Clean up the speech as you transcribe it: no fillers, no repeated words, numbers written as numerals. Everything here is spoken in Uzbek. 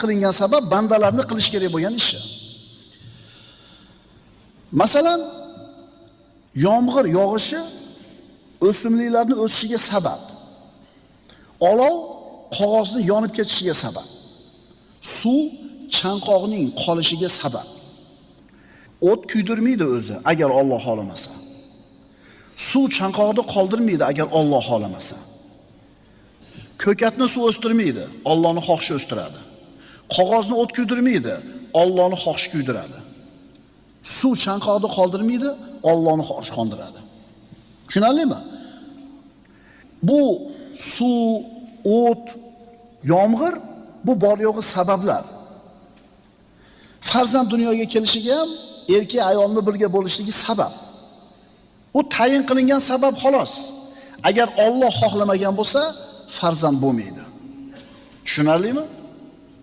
qilingan sabab bandalarni qilish kerak bo'lgan ishi. Masalan, yomg'ir yog'ishi o'simliklarni o'sishiga sabab. Olov qog'ozni yonib ketishiga sabab. Suv chanqoqning qolishiga sabab. O't kuydirmaydi o'zi agar Alloh xohlamasa. Suv chanqoqni qoldirmaydi agar Alloh xohlamasa. Ko'katni suv o'stirmaydi, Allohning xohishi o'stiradi. Qog'ozni o't kuydirmaydi, Allohning xohishi kuydiradi. Suv chanqoqni qoldirmaydi, Allohning xohishi qondiradi. Tushunarlimi? Bu suv, o't, yomg'ir bu bor yo'g'i sabablar. Farzand dunyoga kelishiga ham erkak ayolni birga bo'lishligi sabab. U tayin qilingan sabab xolos. Agar Alloh xohlamagan bo'lsa, farzand bo'lmaydi. Tushunarlimi?